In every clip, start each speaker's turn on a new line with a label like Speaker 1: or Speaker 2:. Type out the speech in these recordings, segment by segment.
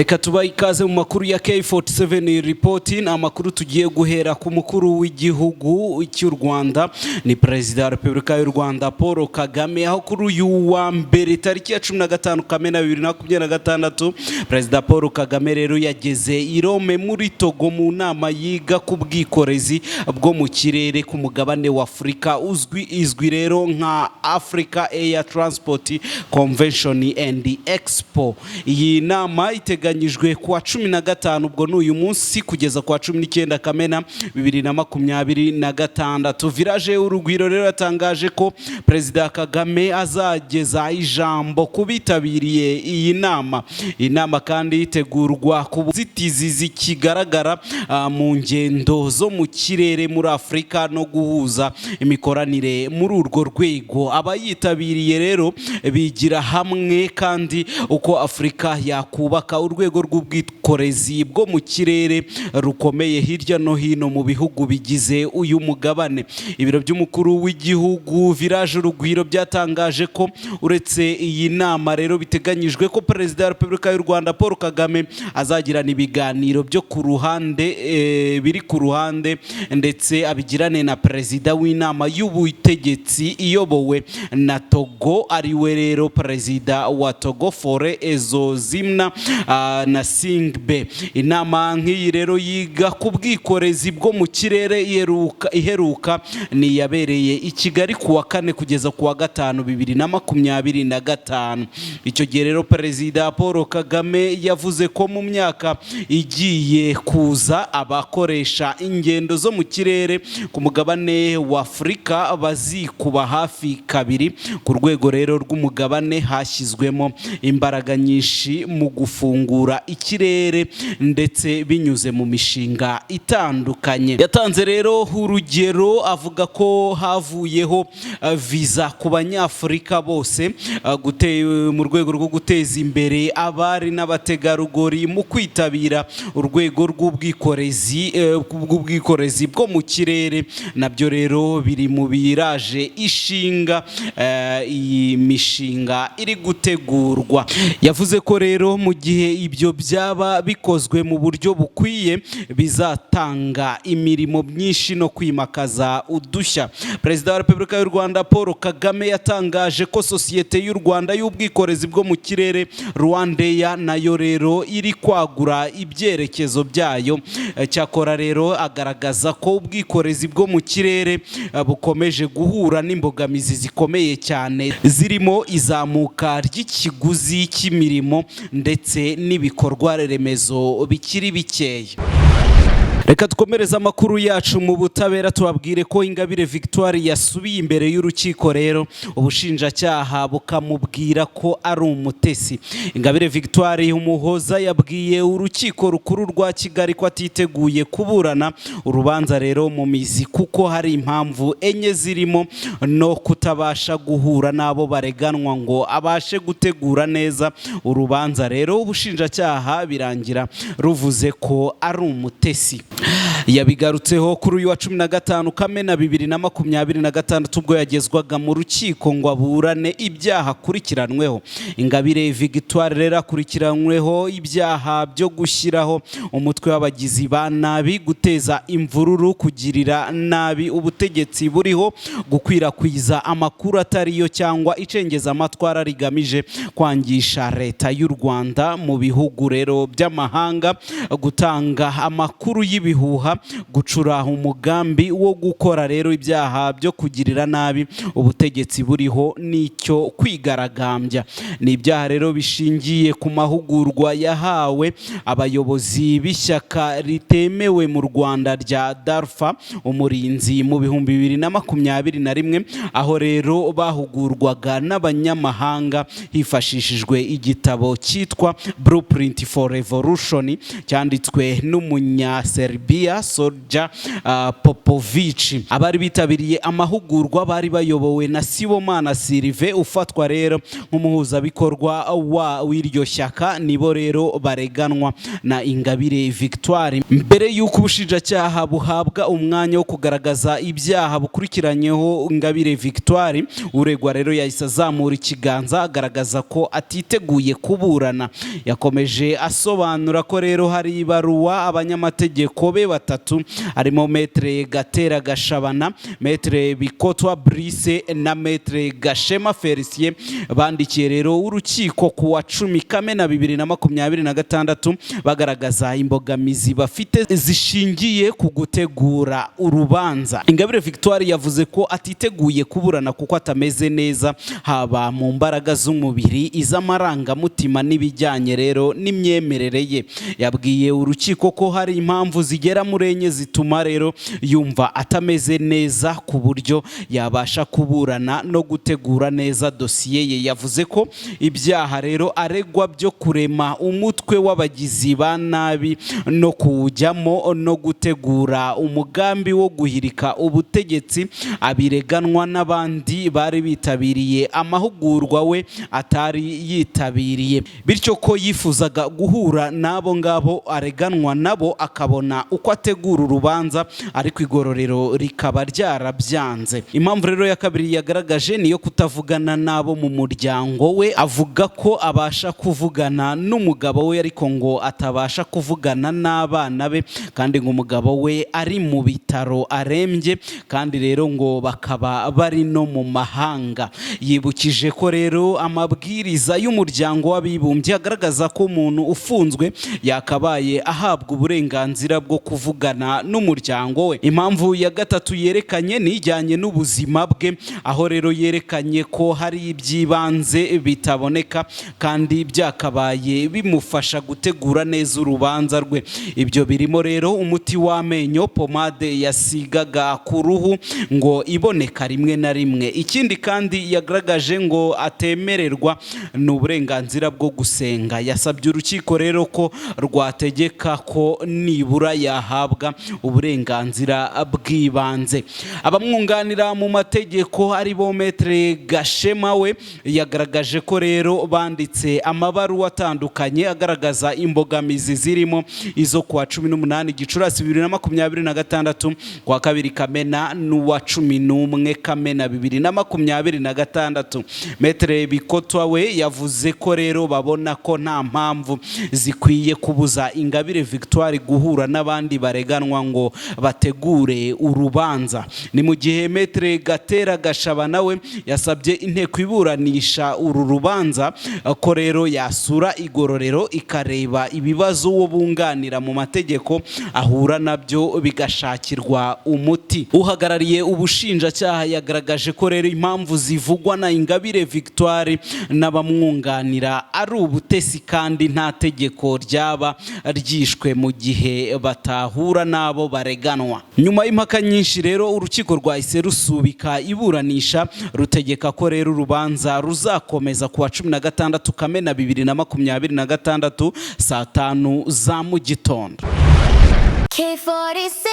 Speaker 1: Reka tubahe ikaze mu makuru ya K47 reporting. Amakuru tugiye guhera ku mukuru w'igihugu cy'u Rwanda ni Perezida wa Repubulika y'u Rwanda Paul Kagame, aho kuri uyu wa mbere tariki ya 15 Kamena 2026 Perezida Paul Kagame rero yageze i Rome muri Togo mu nama yiga ku bwikorezi bwo mu kirere ku mugabane wa Afrika izwi rero nka Africa Air Transport Convention and Expo. Iyi nama iteganyijwe kuwa 15 ubwo n'uyu munsi kugeza kuwa 19 Kamena 2026. Village y'Urugwiro rero yatangaje ko Perezida Kagame azageza ijambo kubitabiriye iyi nama. Inama kandi itegurwa ku buzitizi zikigaragara mu ngendo zo mu kirere muri Afrika no guhuza imikoranire muri urwo rwego. Abayitabiriye rero bigira hamwe kandi uko Afrika yakubaka urwego rw'ubwikorezi bwo mu kirere rukomeye hirya no hino mu bihugu bigize uyu mugabane. Ibiro by'umukuru w'igihugu Village Urugwiro byatangaje ko uretse iyi nama rero biteganyijwe ko Perezida wa Repubulika y'u Rwanda Paul Kagame azagirana ibiganiro byo ku ruhande biri ku ruhande ndetse abigirane na Perezida w'inama y'ubutegetsi iyobowe na Togo, ariwe rero Perezida wa Togo Fore Ezozimna na Singbe. Inama nk'iyi rero yiga ku bwikorezi bwo mu kirere iheruka ni yabereye i Kigali kuwa 4 kugeza kuwa 5 2025. Icyo gihe rero Perezida Paul Kagame yavuze ko mu myaka igiye kuza abakoresha ingendo zo mu kirere ku mugabane wa Afrika bazikuba hafi kabiri. Ku rwego rero rw'umugabane hashyizwemo imbaraga nyinshi mu gufungura ikirere ndetse binyuze mu mishinga itandukanye. Yatanze rero urugero avuga ko havuyeho visa ku banyafurika bose mu rwego rwo guteza imbere abari n'abategarugori mu kwitabira urwego rw'ubwikorezi bwo mu kirere. Nabyo rero biri mu biraje ishinga iyi mishinga iri gutegurwa. Yavuze ko rero mu gihe ibyo byaba bikozwe mu buryo bukwiye bizatanga imirimo myinshi no kwimakaza udushya. Perezida wa Repubulika y'u Rwanda Paul Kagame yatangaje ko sosiyete y'u Rwanda y'ubwikorezi bwo mu kirere Rwandair nayo rero iri kwagura ibyerekezo byayo. Cyakora rero agaragaza ko ubwikorezi bwo mu kirere bukomeje guhura n'imbogamizi zikomeye cyane zirimo izamuka ry'ikiguzi cy'imirimo ndetse n'ibikorwa remezo bikiri bikeya. Reka dukomereza amakuru yacu mu butabera tubabwire ko Ingabire Victoire yasubiye imbere y'urukiko rero ubushinjacyaha bukamubwira ko ari umutesi. Ingabire Victoire Umuhoza yabwiye urukiko rukuru rwa Kigali ko atiteguye kuburana urubanza rero mu mizi kuko hari impamvu enye zirimo no kutabasha guhura nabo bareganwa ngo abashe gutegura neza urubanza. Rero ubushinjacyaha birangira ruvuze ko ari umutesi. Yabigarutseho kuri uyu wa 15 Kamena 2026 ubwo yagezwaga mu rukiko ngo aburane ibyaha akurikiranweho. Ingabire Victoire rero akurikiranweho ibyaha byo gushyiraho umutwe w'abagizi ba nabi, guteza imvururu, kugirira nabi ubutegetsi buriho, gukwirakwiza amakuru atariyo cyangwa icengeza amatwara rigamije kwangisha leta y'u Rwanda mu bihugu rero by'amahanga, gutanga amakuru y'ibihuha, gucura umugambi wo gukora rero ibyaha byo kugirira nabi ubutegetsi buriho n'icyo kwigaragambya. Ni ibyaha rero bishingiye ku mahugurwa yahawe abayobozi b'ishyaka ritemewe mu Rwanda rya Darfa Umurinzi mu 2021, aho rero bahugurwaga n'abanyamahanga hifashishijwe igitabo cyitwa Blueprint for Revolution cyanditswe n'umunya Serbia Soldier Popovich. Abari bitabiriye amahugurwa bari bayobowe na Sibomana Sylvain ufatwa rero nk'umuhuzabikorwa w'iryo shyaka, nibo rero bareganwa na Ingabire Victoire. Mbere y'uko ubushinjacyaha buhabwa umwanya wo kugaragaza ibyaha bukurikiranyeho Ingabire Victoire, uregwa rero yahise azamura ikiganza agaragaza ko atiteguye kuburana. Yakomeje asobanura ko rero hari ibaruwa abanyamategeko be batatu harimo Maître Gatera Gashabana, Maître Bikotwa Brice na Maître Gashema Felicien bandikiye rero urukiko ku wa 10 Kamena 2026 bagaragaza imbogamizi bafite zishingiye ku gutegura urubanza. Ingabire Victoire yavuze ko atiteguye kuburana kuko atameze neza, haba mu mbaraga z'umubiri, iz'amarangamutima n'ibijyanye rero n'imyemerere ye. Yabwiye urukiko ko hari impamvu zigera muri enye zituma rero yumva atameze neza ku buryo yabasha kuburana no gutegura neza dosiye ye. Yavuze ko ibyaha rero aregwa byo kurema umutwe w'abagizi ba nabi no kuwujyamo no gutegura umugambi wo guhirika ubutegetsi abireganwa n'abandi bari bitabiriye amahugurwa we atari yitabiriye, bityo ko yifuzaga guhura n'abo ngabo areganwa nabo akabona uko ategura urubanza, ariko igororero rikaba ryarabyanze. Impamvu rero ya kabiri yagaragaje niyo kutavugana n'abo mu muryango we. Avuga ko abasha kuvugana n'umugabo we ariko ngo atabasha kuvugana n'abana be, kandi ngo umugabo we ari mu bitaro arembye, kandi rero ngo bakaba bari no mu mahanga. Yibukije ko rero amabwiriza y'umuryango w'abibumbye agaragaza ko umuntu ufunzwe yakabaye ahabwa uburenganzira bwo kuvugana n'umuryango we. Impamvu ya gatatu yerekanye nijyanye n'ubuzima bwe, aho rero yerekanye ko hari iby'ibanze bitaboneka kandi byakabaye bimufasha gutegura neza urubanza rwe. Ibyo birimo rero umuti w'amenyo, pomade yasigaga ku ruhu ngo iboneka rimwe na rimwe. Ikindi kandi yagaragaje ngo atemererwa ni uburenganzira bwo gusenga. Yasabye urukiko rero ko rwategeka ko nibura yahabwa uburenganzira bw'ibanze. Abamwunganira mu mategeko ari bo Maître Gashema we yagaragaje ko rero banditse amabaruwa atandukanye agaragaza imbogamizi zirimo izo kuwa 18 Gicurasi 2026, kwa 2 Kamena n'uwa 11 Kamena 2026. Maître Bikotwa we yavuze ko rero babona ko nta mpamvu zikwiye kubuza Ingabire Victoire guhura n'abandi bareganwa ngo bategure urubanza. Ni mu gihe Maître Gatera Gashabana we yasabye inteko iburanisha uru rubanza ko rero yasura igororero ikareba ibibazo uwo bunganira mu mategeko ahura nabyo bigashakirwa umuti. Uhagarariye ubushinjacyaha yagaragaje ko rero impamvu zivugwa na Ingabire Victoire n'abamwunganira ari ubutesi kandi nta tegeko ryaba ryishwe mu gihe batahura nabo bareganwa. Nyuma y'impaka nyinshi rero urukiko rwahise rusubika iburanisha rutegeka ko rero urubanza ruzakomeza kuwa 16 Kamena 2026 saa 5 za mu gitondo.
Speaker 2: K40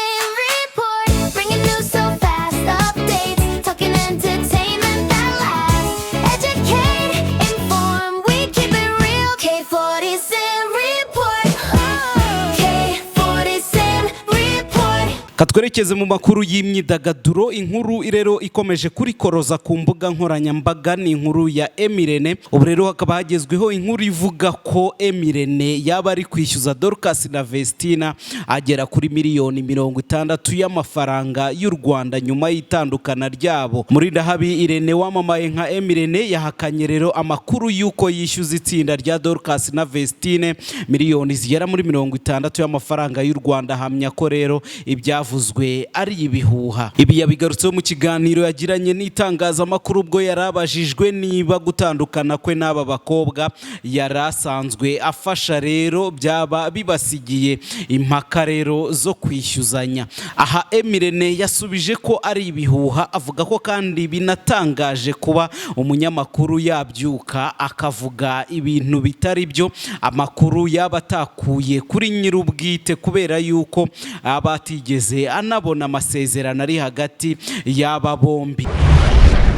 Speaker 2: report, bringing news so fast, updates, talking entertainment that lasts, educate, inform, we keep it real. K40 report, oh. K40 report.
Speaker 1: Katwerekeze mu makuru y'imyidagaduro. Inkuru rero ikomeje kurikoroza ku mbuga nkoranyambaga ni inkuru ya Emirene. Ubu rero hakaba hagezweho inkuru ivuga ko Emirene yaba ari kwishyuza Dorcas na Vestina agera kuri miliyoni 60 y'amafaranga y'u Rwanda nyuma y'itandukana ryabo. Muri Ndahabi Irene wamamaye nka Emirene yahakanye rero amakuru yuko yishyuza itsinda rya Dorcas na Vestine miliyoni zigera muri 60 y'amafaranga y'u Rwanda. Hamya ko rero ibyavuzwe byavuzwe ari ibihuha. Ibi yabigarutseho mu kiganiro yagiranye n'itangazamakuru ubwo yarabajijwe niba gutandukana kwe n'aba bakobwa yari asanzwe afasha rero byaba bibasigiye impaka rero zo kwishyuzanya. Aha Emirene yasubije ko ari ibihuha, avuga ko kandi binatangaje kuba umunyamakuru yabyuka akavuga ibintu bitari byo, amakuru yaba atakuye kuri nyir'ubwite kubera yuko abatigeze anabona amasezerano ari hagati y'aba bombi.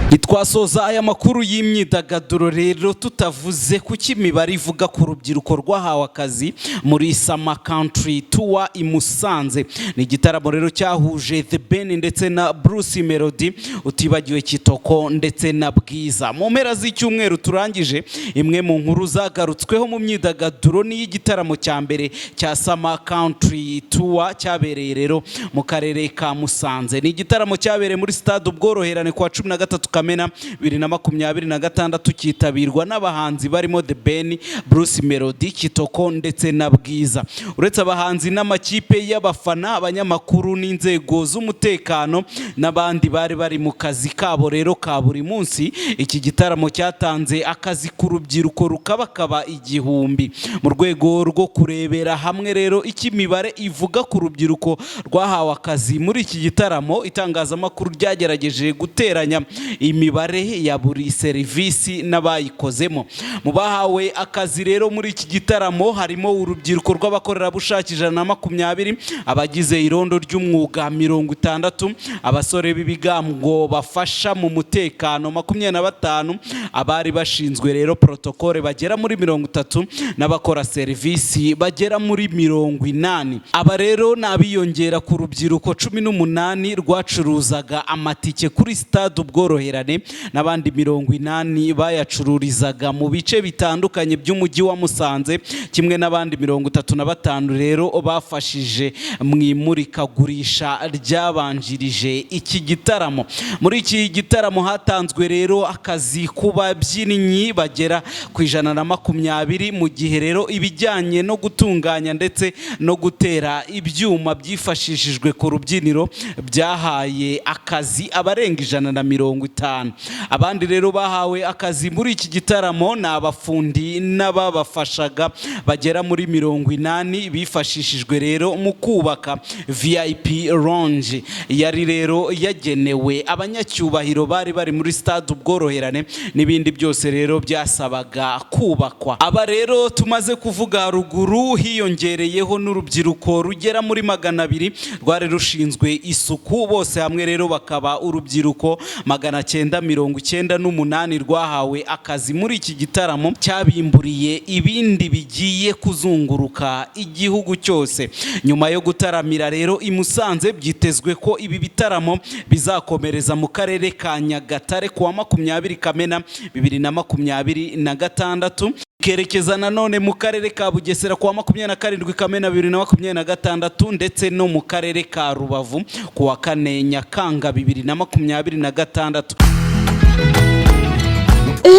Speaker 1: Ntitwasoza aya makuru y'imyidagaduro rero tutavuze kuki imibare ivuga ku rubyiruko rwahawe akazi muri Summer Country Tour i Musanze. Ni igitaramo rero cyahuje The Ben ndetse na Bruce Melody, utibagiwe Kitoko ndetse na Bwiza. Mu mpera z'icyumweru turangije, imwe mu nkuru zagarutsweho mu myidagaduro ni igitaramo cya mbere cya Summer Country Tour cyabereye rero mu karere ka Musanze. Ni igitaramo cyabereye muri stade Ubworoherane kwa 13 Kamena 2026, cyitabirwa n'abahanzi barimo The Ben, Bruce Melody, Kitoko ndetse na Bwiza. Uretse abahanzi n'amakipe y'abafana, abanyamakuru n'inzego z'umutekano n'abandi bari mu kazi kabo rero ka buri munsi, iki gitaramo cyatanze akazi ku rubyiruko rukabakaba 1000. Mu rwego rwo kurebera hamwe rero iki mibare ivuga ku rubyiruko rwahawe akazi muri iki gitaramo, itangazamakuru ryagerageje guteranya imibare ya buri serivisi n'abayikozemo. Mu bahawe akazi rero muri iki gitaramo harimo urubyiruko rw'abakorerabushake 120, abagize irondo ry'umwuga 60, abasore b'ibigango bafasha mu mutekano 25, abari bashinzwe rero protokole bagera muri 30, n'abakora serivisi bagera muri 80. Aba rero nabiyongera ku rubyiruko 18 rwacuruzaga amatike kuri stade Ubworoherane, n'abandi 80 bayacururizaga mu bice bitandukanye by'umujyi wa Musanze, kimwe n'abandi 35 rero bafashije mu imurikagurisha ryabanjirije iki gitaramo. Muri iki gitaramo hatanzwe rero akazi ku babyinnyi bagera ku 120, mu gihe rero ibijyanye no gutunganya ndetse no gutera ibyuma byifashishijwe ku rubyiniro byahaye akazi abarenga 150. Abandi rero bahawe akazi muri iki gitaramo ni abafundi n'ababafashaga bagera muri 80, bifashishijwe rero mu kubaka VIP lounge yari rero yagenewe abanyacyubahiro bari muri stade Ubworoherane, n'ibindi byose rero byasabaga kubakwa. Aba rero tumaze kuvuga haruguru hiyongereyeho n'urubyiruko rugera muri 200 rwari rushinzwe isuku, bose hamwe rero bakaba urubyiruko 998 rwahawe akazi muri iki gitaramo cyabimburiye ibindi bigiye kuzunguruka igihugu cyose. Nyuma yo gutaramira rero i Musanze, byitezwe ko ibi bitaramo bizakomereza mu karere ka Nyagatare kuwa 20 Kamena 2026, kerekeza nanone mu karere ka Bugesera kuwa 27 Kamena 2026, ndetse no mu karere ka Rubavu kuwa 4 Nyakanga 2026.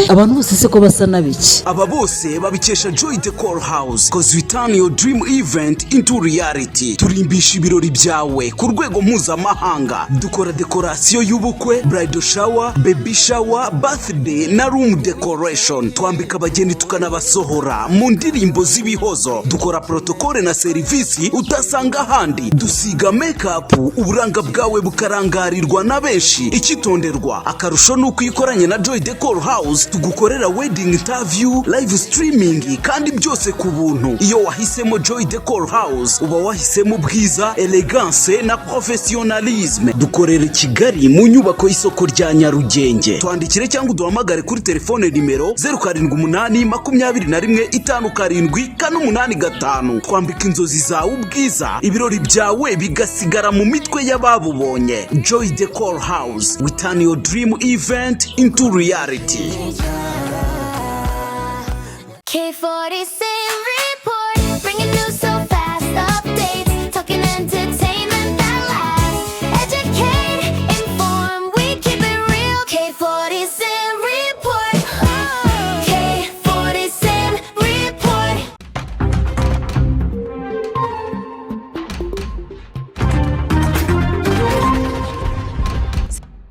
Speaker 3: Abantu bose se ko basa nabiki?
Speaker 4: Aba bose babikesha Joy Decor House, cause we turn your dream event into reality. Turimbisha ibirori byawe ku rwego mpuzamahanga. Dukora dekorasiyo y'ubukwe, bridal shower, baby shower, birthday na room decoration. Twambika abageni tukanabasohora mu ndirimbo z'ibihozo. Dukora protokole na serivisi utasanga handi. Dusiga makeup, uburanga bwawe bukarangarirwa na benshi. Ikitonderwa, akarusho nuko ikoranye na Joy Decor House tugukorera wedding interview, live streaming, kandi byose ku buntu. Iyo wahisemo Joy Decor House uba wahisemo ubwiza, elegance na professionalisme. Dukorera Kigali mu nyubako y'isoko rya Nyarugenge. Twandikire cyangwa uduhamagare kuri telefone nimero 0782215785. Twambika inzozi zawe ubwiza, ibirori byawe bigasigara mu mitwe y'ababubonye. Joy Decor House, we turn your dream event into reality.
Speaker 2: K40 same